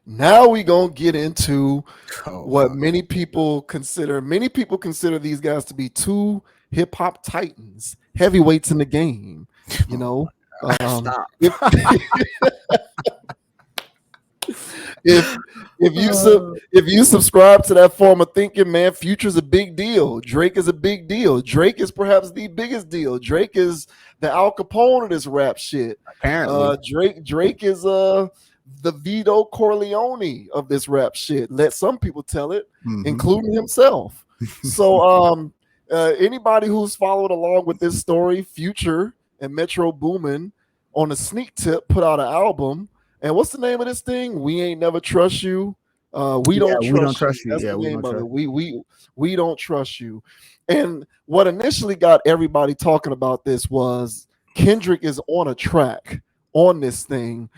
Now we gonna get into Oh what wow. many people consider. Many people consider these guys to be two hip hop titans, heavyweights in the game. You Oh know, my God. Stop. if if if you Uh, if you subscribe to that form of thinking, man, Future's a big deal. Drake is a big deal. Drake is perhaps the biggest deal. Drake is the Al Capone of this rap shit. apparently. Drake is the Vito Corleone of this rap shit. Let some people tell it, Hmm. including himself. So anybody who's followed along with this story, Future and Metro Boomin on a sneak tip put out an album. And what's the name of this thing? We ain't never trust you. We Yeah, don't we don't trust you. trust you. That's Yeah, the we name don't of it. trust. We don't trust you. And what initially got everybody talking about this was Kendrick is on a track on this thing,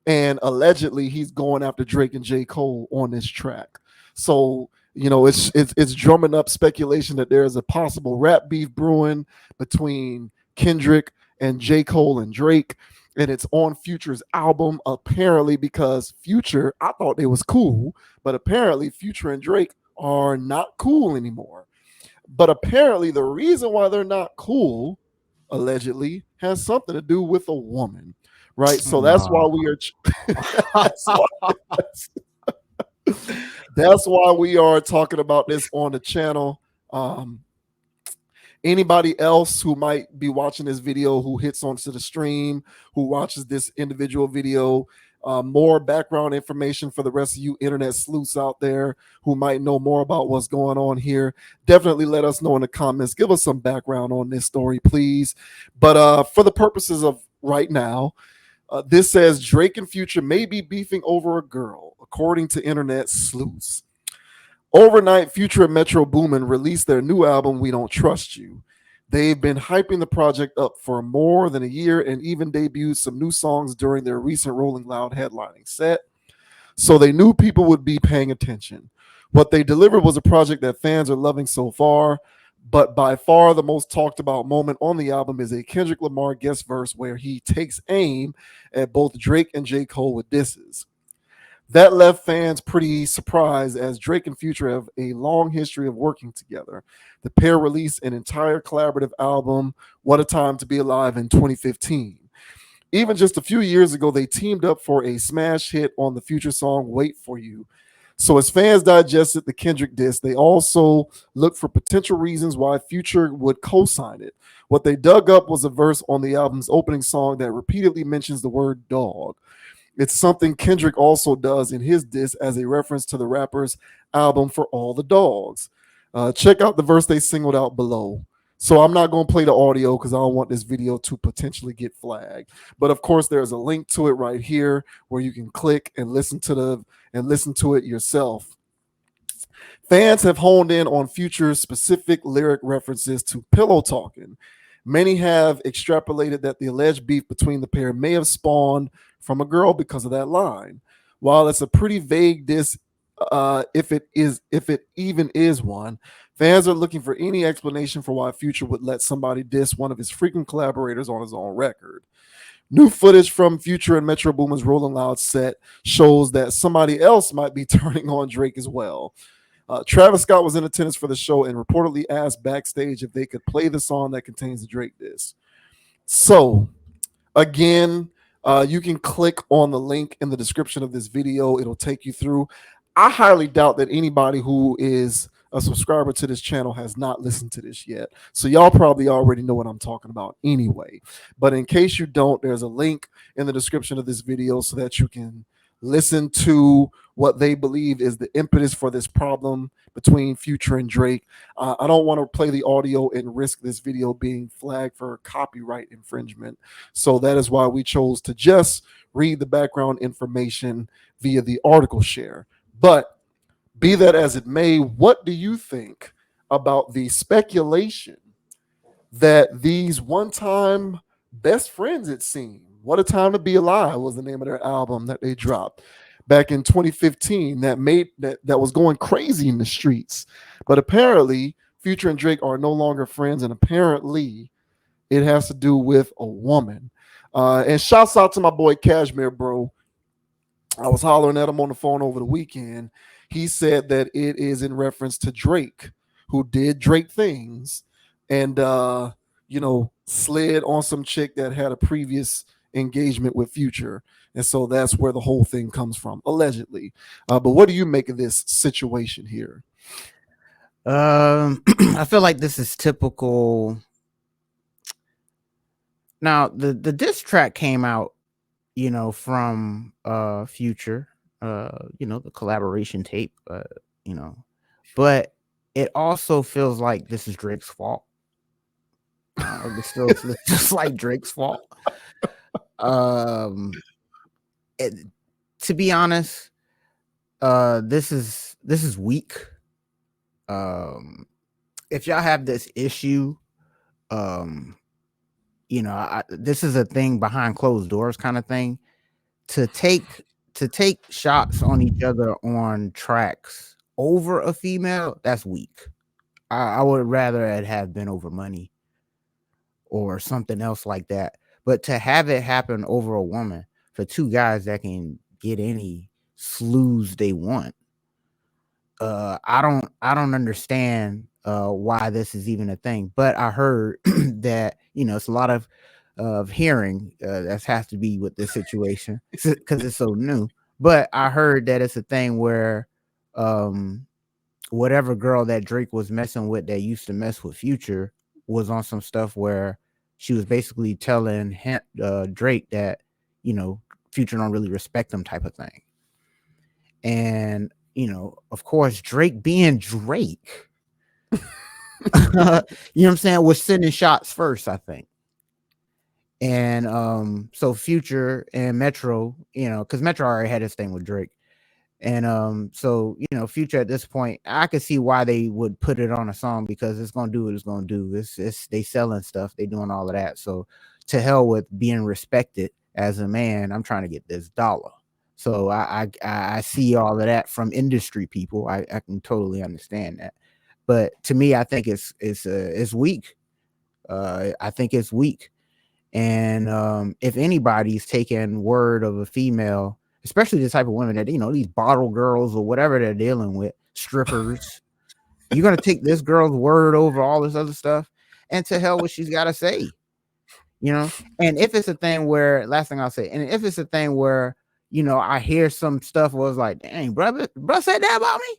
and allegedly he's going after Drake and J. Cole on this track. So it's drumming up speculation that there is a possible rap beef brewing between Kendrick and J. Cole and Drake, and it's on Future's album apparently because Future, I thought it was cool, but apparently Future and Drake are not cool anymore. But apparently the reason why they're not cool allegedly has something to do with a woman, right? So that's why No. we are that's why that's why we are talking about this on the channel. um Anybody else who might be watching this video who hits onto the stream, who watches this individual video, more background information for the rest of you internet sleuths out there who might know more about what's going on here, definitely let us know in the comments. Give us some background on this story, please. But for the purposes of right now, this says Drake and Future may be beefing over a girl, according to internet sleuths. Overnight, Future and Metro Boomin released their new album, We Don't Trust You. They've been hyping the project up for more than a year and even debuted some new songs during their recent Rolling Loud headlining set. So they knew people would be paying attention. What they delivered was a project that fans are loving so far, but by far the most talked about moment on the album is a Kendrick Lamar guest verse where he takes aim at both Drake and J. Cole with disses. That left fans pretty surprised as Drake and Future have a long history of working together. The pair released an entire collaborative album, What a Time to Be Alive, in 2015. Even just a few years ago, they teamed up for a smash hit on the Future song Wait For You. So, as fans digested the Kendrick diss, they also looked for potential reasons why Future would co sign it. What they dug up was a verse on the album's opening song that repeatedly mentions the word dog. It's something Kendrick also does in his diss as a reference to the rapper's album For All the Dogs. Check out the verse they singled out below. So I'm not going to play the audio because I don't want this video to potentially get flagged. But of course, there's a link to it right here where you can click and listen to it yourself. Fans have honed in on Future's specific lyric references to pillow talking. Many have extrapolated that the alleged beef between the pair may have spawned from a girl because of that line. While it's a pretty vague diss, if it even is one, fans are looking for any explanation for why Future would let somebody diss one of his frequent collaborators on his own record. New footage from Future and Metro Boomin's Rolling Loud set shows that somebody else might be turning on Drake as well. Travis Scott was in attendance for the show and reportedly asked backstage if they could play the song that contains the Drake diss. So, again, you can click on the link in the description of this video. It'll take you through. I highly doubt that anybody who is a subscriber to this channel has not listened to this yet. So y'all probably already know what I'm talking about anyway. But in case you don't, there's a link in the description of this video so that you can listen to what they believe is the impetus for this problem between Future and Drake. I don't want to play the audio and risk this video being flagged for copyright infringement. So that is why we chose to just read the background information via the article share. But be that as it may, what do you think about the speculation that these one time best friends, it seemed, What a Time to Be Alive was the name of their album that they dropped back in 2015 that was going crazy in the streets. But apparently, Future and Drake are no longer friends, and apparently it has to do with a woman. And shouts out to my boy Cashmere, bro. I was hollering at him on the phone over the weekend. He said that it is in reference to Drake, who did Drake things and slid on some chick that had a previous engagement with Future. And so that's where the whole thing comes from, allegedly. But what do you make of this situation here? I feel like this is typical. Now, the diss track came out, from Future, the collaboration tape, you know, but it also feels like this is Drake's fault. It still feels just like Drake's fault. Um, it, to be honest, this is weak. Um, if y'all have this issue, um, this is a thing behind closed doors kind of thing. To take shots on each other on tracks over a female, that's weak. I would rather it have been over money or something else like that. But to have it happen over a woman for two guys that can get any slews they want, I don't understand why this is even a thing. But I heard that it's a lot of hearing that has to be with this situation because it's so new. But I heard that it's a thing where um whatever girl that Drake was messing with that used to mess with Future was on some stuff where she was basically telling Drake that you know Future don't really respect them type of thing. And of course, Drake being Drake, you know what I'm saying, was sending shots first, I think. And so Future and Metro, because Metro already had his thing with Drake. And so Future at this point, I could see why they would put it on a song because it's gonna do what it's gonna do. It's they selling stuff, they doing all of that. So to hell with being respected as a man, I'm trying to get this dollar. So I see all of that from industry people. I can totally understand that. But to me, I think it's weak. I think it's weak. And if anybody's taking word of a female, especially the type of women that these bottle girls or whatever they're dealing with, strippers, you're gonna take this girl's word over all this other stuff, and to hell what she's got to say, And if it's a thing where, last thing I'll say, and if it's a thing where I hear some stuff was like, dang, brother said that about me,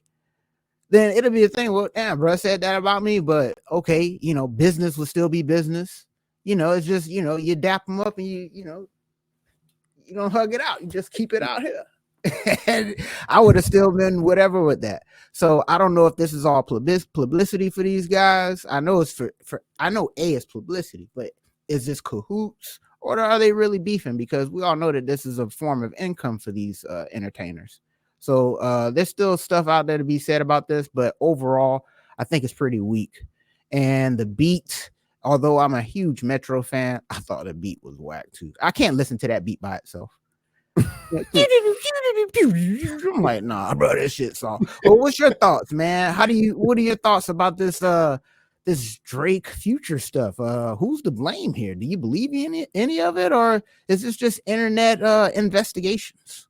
then it'll be a thing. Well, damn, bro said that about me, but okay, business will still be business. It's just you dap them up and you don't hug it out. You just keep it out here. And I would have still been whatever with that. So I don't know if this is all publicity for these guys. I know it's for I know it's publicity, but is this cahoots or are they really beefing? Because we all know that this is a form of income for these entertainers. So there's still stuff out there to be said about this, but overall, I think it's pretty weak. And the beat, although I'm a huge Metro fan, I thought the beat was whack too. I can't listen to that beat by itself. I'm like, nah, bro, this shit's soft. Well, what's your thoughts, man? What are your thoughts about this Drake Future stuff? Who's to blame here? Do you believe in any of it, or is this just internet investigations?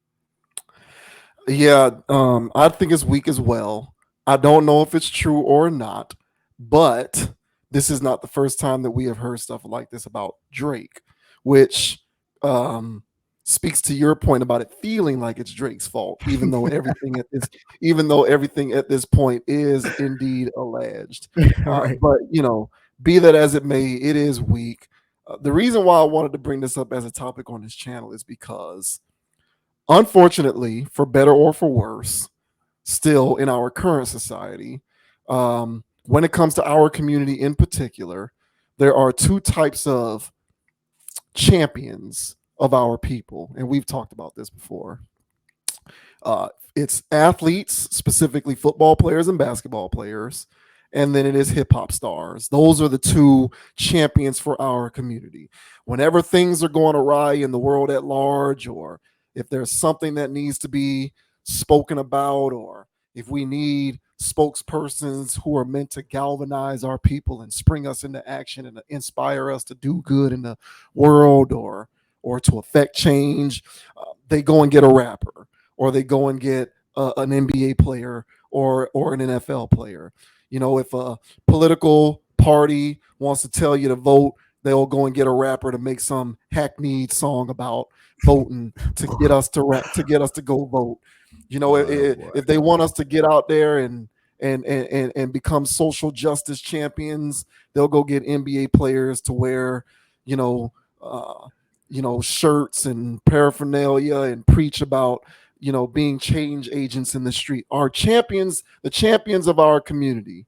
Yeah, I think it's weak as well. I don't know if it's true or not, but this is not the first time that we have heard stuff like this about Drake, which um, speaks to your point about it feeling like it's Drake's fault, even though everything at this point is indeed alleged. Right. But be that as it may, it is weak. The reason why I wanted to bring this up as a topic on this channel is because, unfortunately, for better or for worse, still in our current society, when it comes to our community in particular, there are two types of champions of our people. And we've talked about this before. It's athletes, specifically football players and basketball players, and then it is hip hop stars. Those are the two champions for our community. Whenever things are going awry in the world at large, or if there's something that needs to be spoken about, or if we need spokespersons who are meant to galvanize our people and spring us into action and inspire us to do good in the world, or to affect change, they go and get a rapper. or they go and get an NBA player or an NFL player. If a political party wants to tell you to vote, they'll go and get a rapper to make some hackneyed song about voting to get us to get us to go vote. Boy. If they want us to get out there and become social justice champions, they'll go get NBA players to wear, you know, uh, shirts and paraphernalia and preach about, being change agents in the street. Our champions, the champions of our community,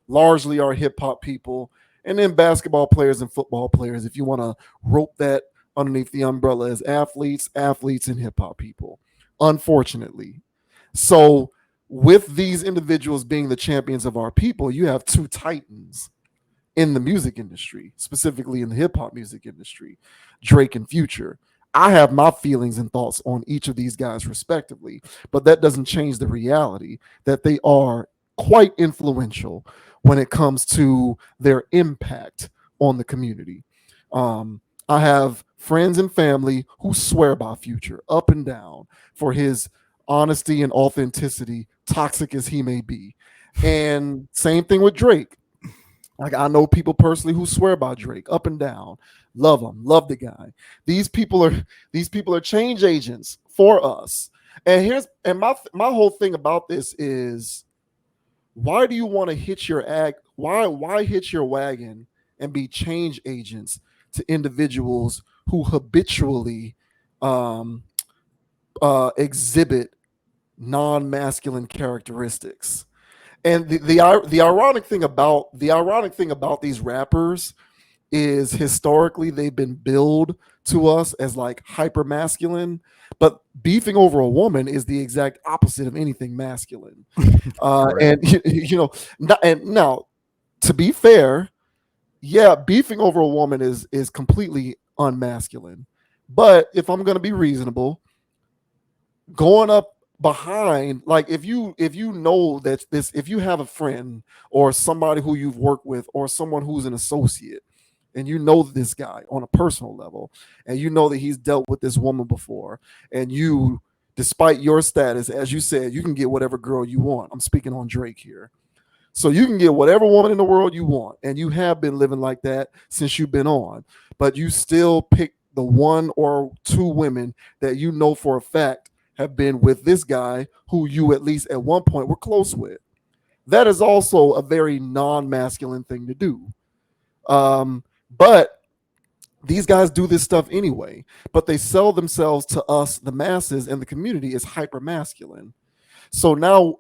largely are hip hop people, and then basketball players and football players, if you want to rope that underneath the umbrella as athletes and hip hop people, unfortunately. So, with these individuals being the champions of our people, you have two titans in the music industry, specifically in the hip hop music industry, Drake and Future. I have my feelings and thoughts on each of these guys respectively, but that doesn't change the reality that they are quite influential when it comes to their impact on the community. I have friends and family who swear by Future up and down for his honesty and authenticity, toxic as he may be. And same thing with Drake. Like, I know people personally who swear by Drake up and down, love him, love the guy. These people are change agents for us. And my whole thing about this is, why do you want to hitch your why hitch your wagon and be change agents to individuals who habitually um, exhibit non-masculine characteristics? And the ironic thing about these rappers is, historically they've been billed to us as like hyper masculine, but beefing over a woman is the exact opposite of anything masculine. And and now, to be fair, yeah, beefing over a woman is completely unmasculine. But if I'm going to be reasonable, going up behind, like, if you know that this if you have a friend or somebody who you've worked with or someone who's an associate, and you know this guy on a personal level, and you know that he's dealt with this woman before, and you, despite your status, as you said, you can get whatever girl you want. I'm speaking on Drake here. So you can get whatever woman in the world you want, and you have been living like that since you've been on, but you still pick the one or two women that you know for a fact have been with this guy who you at least at one point were close with. That is also a very non-masculine thing to do. But these guys do this stuff anyway, but they sell themselves to us, the masses and the community, as hyper masculine. So now,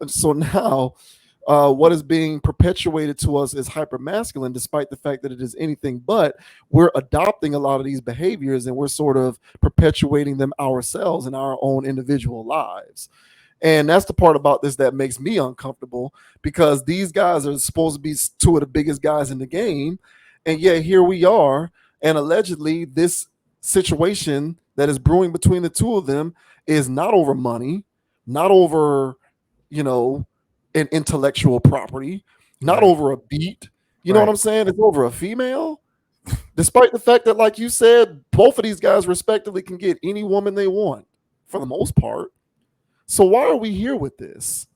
what is being perpetuated to us is hyper masculine, despite the fact that it is anything but. We're adopting a lot of these behaviors and we're sort of perpetuating them ourselves in our own individual lives. And that's the part about this that makes me uncomfortable, because these guys are supposed to be two of the biggest guys in the game. And yet here we are. And allegedly, this situation that is brewing between the two of them is not over money, not over, you know, an intellectual property, not Right. over a beat. You know what Right. I'm saying? It's over a female. Despite the fact that, like you said, both of these guys respectively can get any woman they want for the most part. So why are we here with this?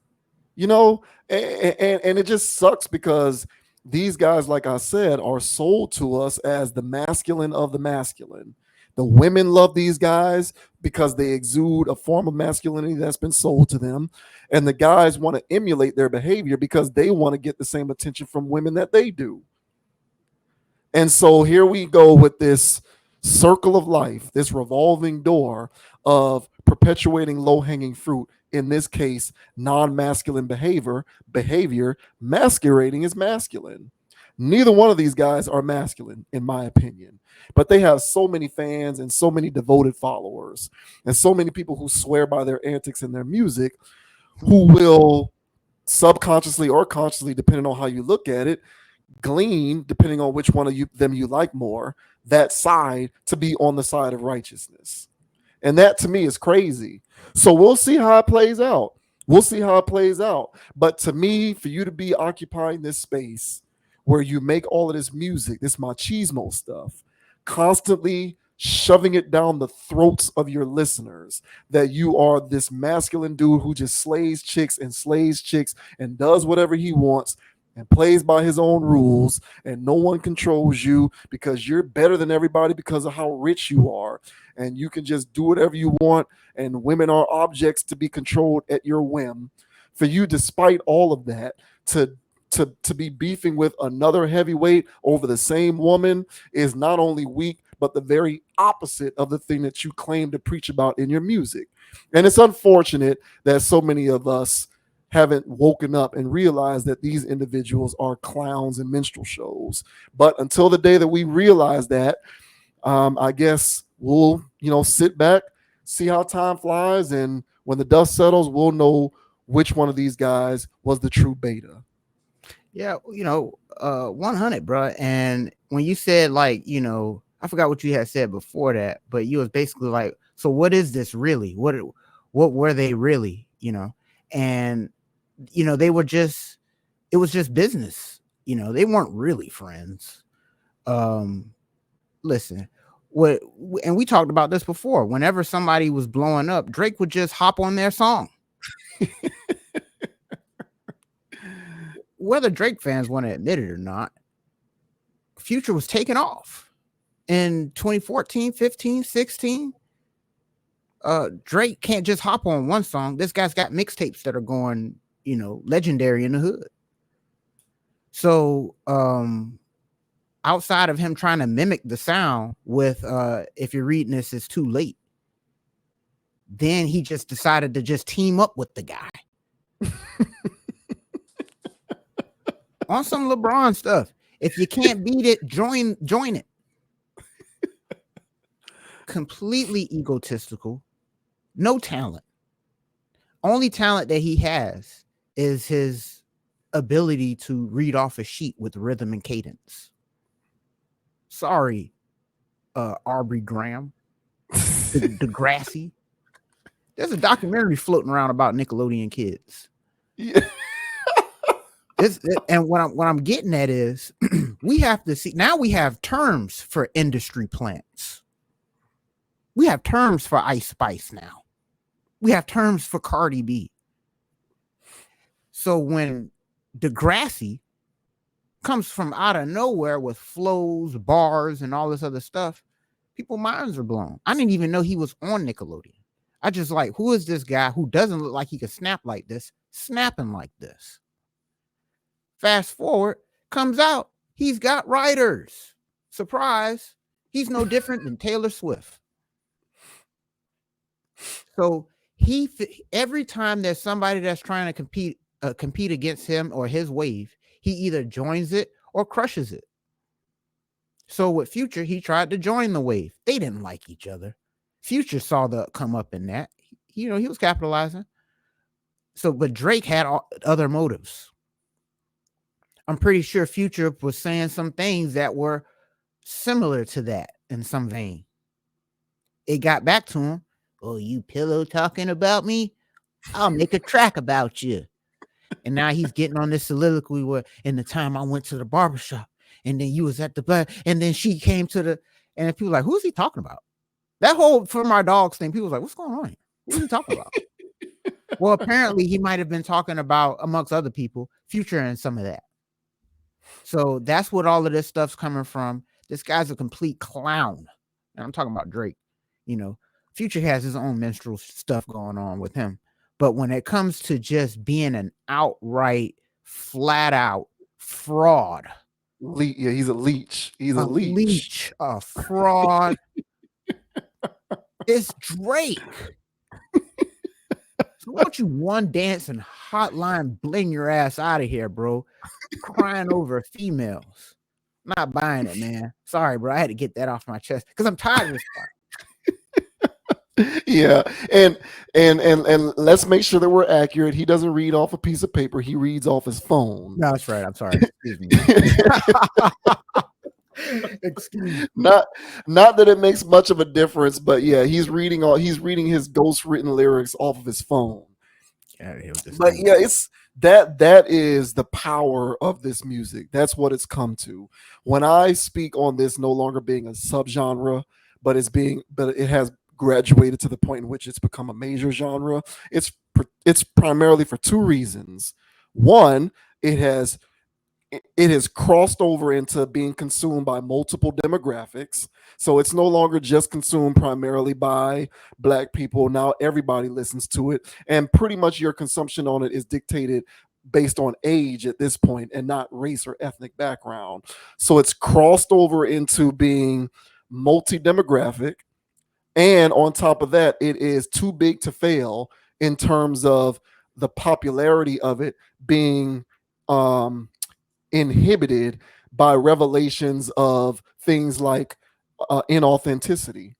And it just sucks, because these guys, like I said, are sold to us as the masculine of the masculine. The women love these guys because they exude a form of masculinity that's been sold to them. And the guys want to emulate their behavior because they want to get the same attention from women that they do. And so here we go with this circle of life, this revolving door of perpetuating low-hanging fruit. In this case, non-masculine behavior masquerading as masculine. Neither one of these guys are masculine, in my opinion, but they have so many fans and so many devoted followers and so many people who swear by their antics and their music, who will subconsciously or consciously, depending on how you look at it, glean, depending on which one of them you like more, that side to be on the side of righteousness. And that to me is crazy. So we'll see how it plays out. We'll see how it plays out. But to me, for you to be occupying this space where you make all of this music, this machismo stuff, constantly shoving it down the throats of your listeners that you are this masculine dude who just slays chicks and does whatever he wants and plays by his own rules, and no one controls you because you're better than everybody because of how rich you are, and you can just do whatever you want, and women are objects to be controlled at your whim. For you, despite all of that, to to be beefing with another heavyweight over the same woman is not only weak, but the very opposite of the thing that you claim to preach about in your music. And it's unfortunate that so many of us haven't woken up and realized that these individuals are clowns and minstrel shows. But until the day that we realize that, I guess we'll, sit back, see how time flies, and when the dust settles, we'll know which one of these guys was the true beta. Yeah, 100, bro. And when you said, like, I forgot what you had said before that, but you was basically like, so what is this really? What were they really? And they were just, it was just business. They weren't really friends. Listen, and we talked about this before. Whenever somebody was blowing up, Drake would just hop on their song. Whether Drake fans want to admit it or not, Future was taking off in 2014, 15, 16. Drake can't just hop on one song. This guy's got mixtapes that are going, legendary in the hood. So, outside of him trying to mimic the sound with, if you're reading this, it's too late. Then he just decided to just team up with the guy. On some LeBron stuff. If you can't beat it, join it. Completely egotistical. No talent. Only talent that he has is his ability to read off a sheet with rhythm and cadence. Sorry, Aubrey Graham. Degrassi. There's a documentary floating around about Nickelodeon kids. Yeah. And what I'm getting at is we have to see, now we have terms for industry plants. We have terms for Ice Spice now. We have terms for Cardi B. So when Degrassi comes from out of nowhere with flows, bars, and all this other stuff, people's minds are blown. I didn't even know he was on Nickelodeon. I just like, who is this guy who doesn't look like he can snap like this, snapping like this? Fast forward, comes out, he's got writers. Surprise, he's no different than Taylor Swift. So every time there's somebody that's trying to compete against him or his wave, he either joins it or crushes it. So with Future, he tried to join the wave. They didn't like each other. Future saw the come up in that. He was capitalizing. So, but Drake had other motives. I'm pretty sure Future was saying some things that were similar to that in some vein. It got back to him. Oh, you pillow talking about me? I'll make a track about you. And now he's getting on this soliloquy where, in the time I went to the barbershop, and then you was at the bar, and then she came to the, and people were like, who is he talking about? That whole For My Dogs thing, people was like, what's going on here? What are you talking about? Well, apparently he might have been talking about, amongst other people, Future and some of that. So that's what all of this stuff's coming from. This guy's a complete clown. And I'm talking about Drake. Future has his own minstrel stuff going on with him. But when it comes to just being an outright, flat out fraud. Yeah, he's a leech. He's a leech. A fraud. It's Drake. So why don't you one dance and hotline bling your ass out of here, bro? Crying over females. Not buying it, man. Sorry, bro. I had to get that off my chest because I'm tired of this part. Yeah, and let's make sure that we're accurate. He doesn't read off a piece of paper. He reads off his phone. No, that's right. I'm sorry. Excuse me. Excuse me. Not that it makes much of a difference, but yeah, he's reading his ghost written lyrics off of his phone. Yeah, but yeah, it's that is the power of this music. That's what it's come to. When I speak on this no longer being a subgenre, but it has graduated to the point in which it's become a major genre. It's primarily for two reasons. One, it has it has crossed over into being consumed by multiple demographics. So it's no longer just consumed primarily by black people. Now everybody listens to it. And pretty much your consumption on it is dictated based on age at this point and not race or ethnic background. So it's crossed over into being multi demographic. And on top of that, it is too big to fail in terms of the popularity of it being um, inhibited by revelations of things like inauthenticity.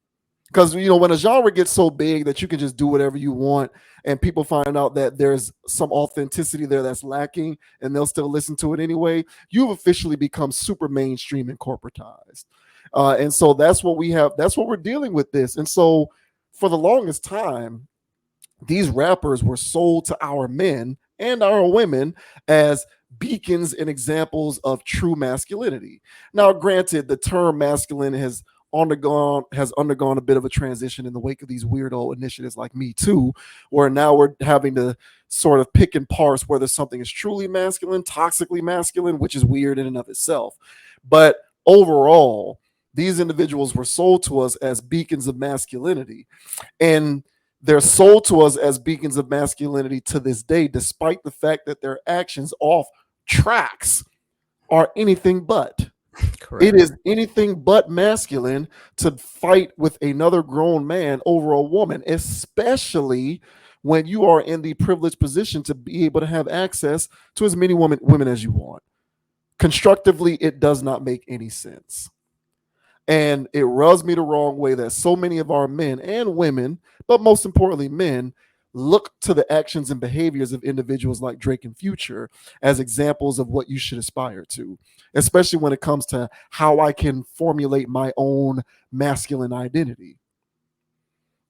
Because when a genre gets so big that you can just do whatever you want, and people find out that there's some authenticity there that's lacking, and they'll still listen to it anyway, you've officially become super mainstream and corporatized. And so that's what we have. That's what we're dealing with this. And so for the longest time, these rappers were sold to our men and our women as beacons and examples of true masculinity. Now, granted, the term masculine has undergone a bit of a transition in the wake of these weirdo initiatives like Me Too, where now we're having to sort of pick and parse whether something is truly masculine, toxically masculine, which is weird in and of itself. But overall, these individuals were sold to us as beacons of masculinity. And they're sold to us as beacons of masculinity to this day, despite the fact that their actions off tracks are anything but. Correct. It is anything but masculine to fight with another grown man over a woman, especially when you are in the privileged position to be able to have access to as many women as you want. Constructively, it does not make any sense. And it rubs me the wrong way that so many of our men and women, but most importantly, men, look to the actions and behaviors of individuals like Drake and Future as examples of what you should aspire to, especially when it comes to how I can formulate my own masculine identity.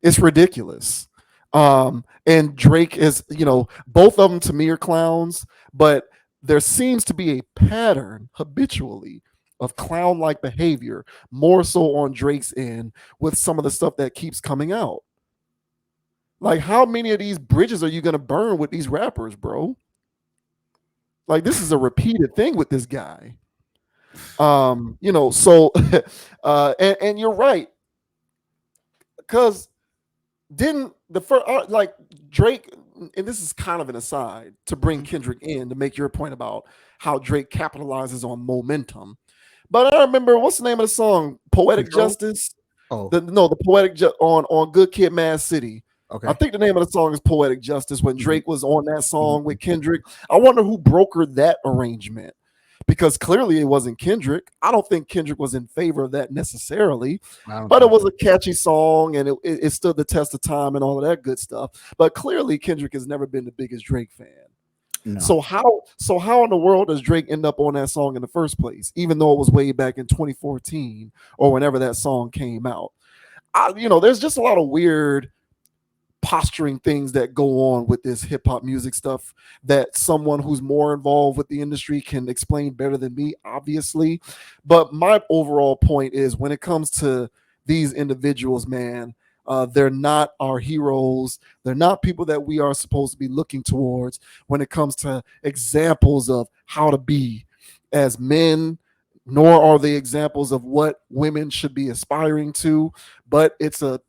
It's ridiculous. And Drake is, both of them to me are clowns, but there seems to be a pattern habitually of clown like behavior, more so on Drake's end with some of the stuff that keeps coming out. Like, how many of these bridges are you going to burn with these rappers, bro? Like, this is a repeated thing with this guy. So, and you're right. Because didn't the first, like Drake, and this is kind of an aside to bring Kendrick in to make your point about how Drake capitalizes on momentum. But I remember, what's the name of the song? Poetic Control? Justice. Oh, The poetic on Good Kid, Mad City. okay. I think the name of the song is Poetic Justice. When Mhm. Drake was on that song with Kendrick, I wonder who brokered that arrangement, because clearly it wasn't Kendrick. I don't think Kendrick was in favor of that necessarily, I don't but it think was a catchy song and it stood the test of time and all of that good stuff. But clearly Kendrick has never been the biggest Drake fan. no. So how in the world does Drake end up on that song in the first place, even though it was way back in 2014 or whenever that song came out? There's just a lot of weird posturing things that go on with this hip hop music stuff that someone who's more involved with the industry can explain better than me, obviously. But my overall point is, when it comes to these individuals, man, they're not our heroes. They're not people that we are supposed to be looking towards when it comes to examples of how to be as men, nor are they examples of what women should be aspiring to. But it's a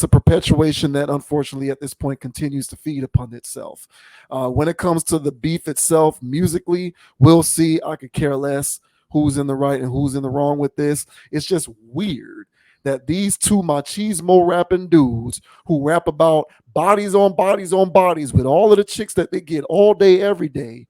perpetuation that unfortunately at this point continues to feed upon itself. When it comes to the beef itself, musically, we'll see. I could care less who's in the right and who's in the wrong with this. It's just weird that these two machismo rapping dudes who rap about bodies on bodies on bodies with all of the chicks that they get all day, every day,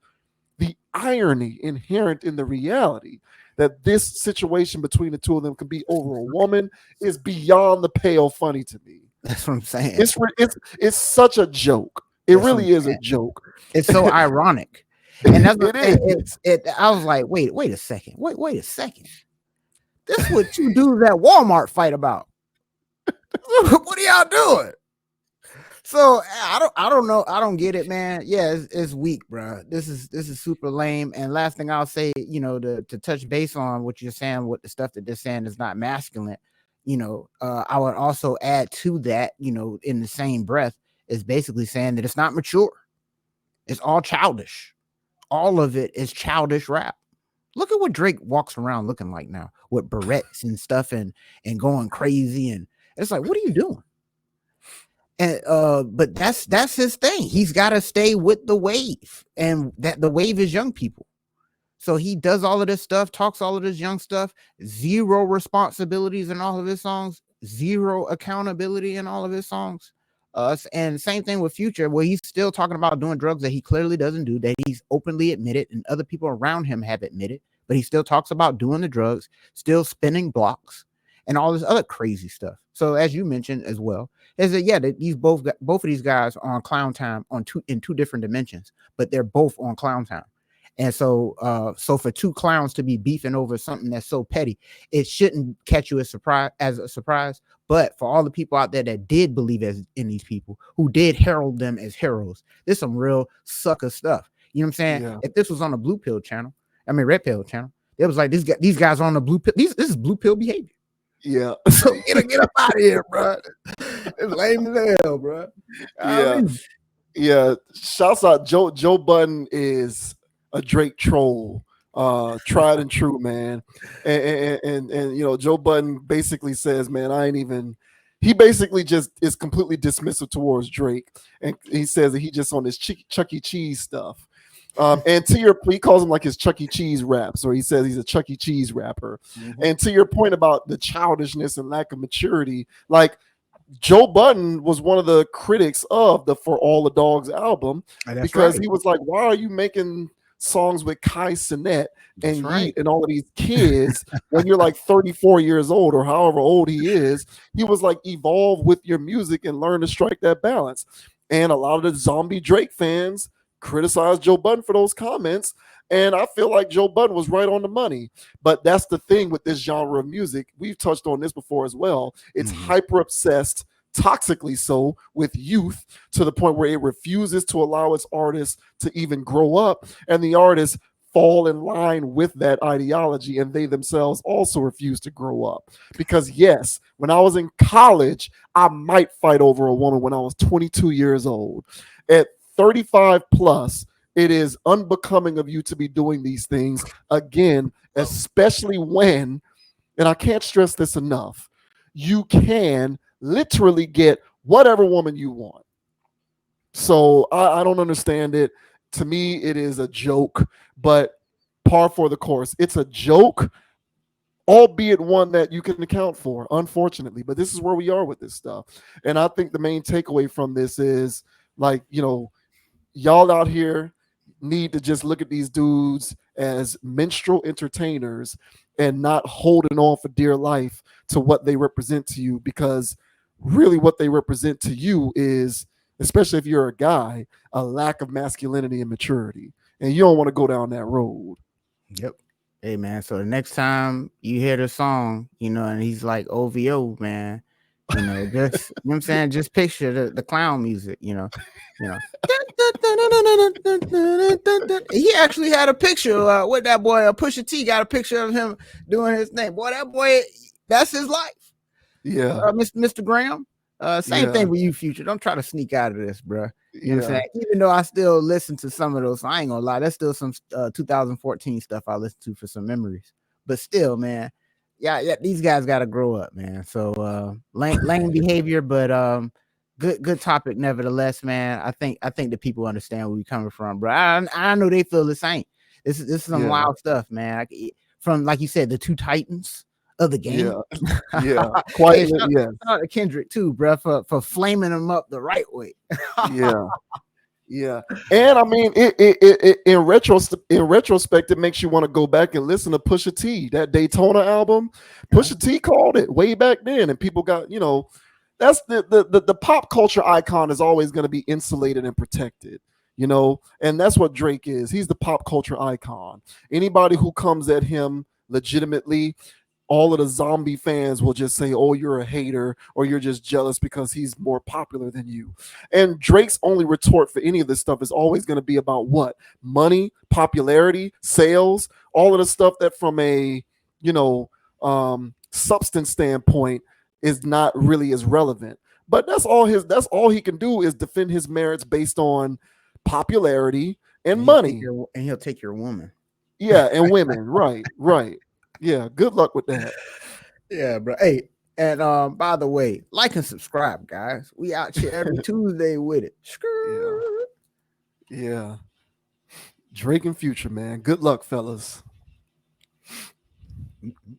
the irony inherent in the reality that this situation between the two of them could be over a woman is beyond the pale funny to me. That's what I'm saying. It's such a joke. It That's what really I'm is a saying. joke. It's so ironic. And that's what It is. I was like, wait a second. Wait a second. This is what you do that Walmart fight about. What are y'all doing? So I don't know. I don't get it, man. Yeah, it's weak, bro. This is super lame. And last thing I'll say, to touch base on what you're saying, what the stuff that they're saying is not masculine. I would also add to that, in the same breath, is basically saying that it's not mature. It's all childish. All of it is childish rap. Look at what Drake walks around looking like now with barrettes and stuff and going crazy. And it's like, what are you doing? And but that's his thing. He's got to stay with the wave, and that the wave is young people. So he does all of this stuff, talks all of this young stuff, zero responsibilities in all of his songs, zero accountability in all of his songs. And same thing with Future, where he's still talking about doing drugs that he clearly doesn't do, that he's openly admitted and other people around him have admitted, but he still talks about doing the drugs, still spinning blocks and all this other crazy stuff. So as you mentioned as well, is that these both of these guys are on Clown Time in two different dimensions, but they're both on Clown Time. And so for two clowns to be beefing over something that's so petty, it shouldn't catch you as a surprise. But for all the people out there that did believe in these people, who did herald them as heroes, there's some real sucker stuff. You know what I'm saying? Yeah. If this was on the red pill channel, it was like these guys are on the blue pill. This is blue pill behavior. Yeah. So get up out of here, bro. It's lame as hell, bro. Yeah. Yeah. Shouts out Joe Budden is a Drake troll, tried and true, man. And Joe Budden basically says, man, he basically just is completely dismissive towards Drake. And he says that he just on this Chuck E. Cheese stuff. And he calls him like his Chuck E. Cheese raps, or he says he's a Chuck E. Cheese rapper. Mm-hmm. And to your point about the childishness and lack of maturity, like Joe Budden was one of the critics of the For All the Dogs album, because he was like, why are you making songs with Kai Cenat and Yeet and all of these kids when you're like 34 years old or however old he is? He was like, evolve with your music and learn to strike that balance. And a lot of the zombie Drake fans criticized Joe Budden for those comments, and I feel like Joe Budden was right on the money. But that's the thing with this genre of music. We've touched on this before as well. It's hyper obsessed, toxically so, with youth, to the point where it refuses to allow its artists to even grow up, and the artists fall in line with that ideology, and they themselves also refuse to grow up. Because yes, when I was in college, I might fight over a woman when I was 22 years old. At 35 plus, it is unbecoming of you to be doing these things again, especially when, and I can't stress this enough, you can literally get whatever woman you want. So I don't understand it. To me, it is a joke, but par for the course. It's a joke, albeit one that you can account for, unfortunately. But this is where we are with this stuff. And I think the main takeaway from this is, like, y'all out here need to just look at these dudes as minstrel entertainers and not holding on for dear life to what they represent to you, because really what they represent to you is, especially if you're a guy, a lack of masculinity and maturity. And you don't want to go down that road. Yep. Hey, man, so the next time you hear the song, and he's like OVO, man, just, you know what I'm saying? Just picture the clown music, He actually had a picture with that boy, Pusha T got a picture of him doing his thing. Boy, that boy, that's his life. Yeah. Mr. Graham. Same thing with you, Future. Don't try to sneak out of this, bro. You know what I'm saying? Even though I still listen to some of those, I ain't gonna lie, that's still some 2014 stuff I listen to for some memories. But still, man, yeah, these guys got to grow up, man. So lame behavior, but good topic nevertheless, man. I think the people understand where we coming from, bro. I know they feel the same. This is some wild stuff, man. From, like you said, the two titans of the game. Yeah. Quite. Shout out to Kendrick too, bro, for flaming them up the right way. Yeah. And I mean, it in retrospect, it makes you want to go back and listen to Pusha T, that Daytona album. Pusha T called it way back then, and people got, that's the pop culture icon is always going to be insulated and protected, and that's what Drake is. He's the pop culture icon. Anybody who comes at him legitimately, all of the zombie fans will just say, oh, you're a hater, or you're just jealous because he's more popular than you. And Drake's only retort for any of this stuff is always going to be about what? Money, popularity, sales, all of the stuff that from a, substance standpoint is not really as relevant. But that's all he can do is defend his merits based on popularity and money. He'll take your woman. Yeah, and women. Right, right. Yeah, good luck with that. Yeah, bro. Hey, and by the way, like and subscribe, guys. We out here every Tuesday with it. Yeah. Yeah. Drake and Future, man. Good luck, fellas. Mm-hmm.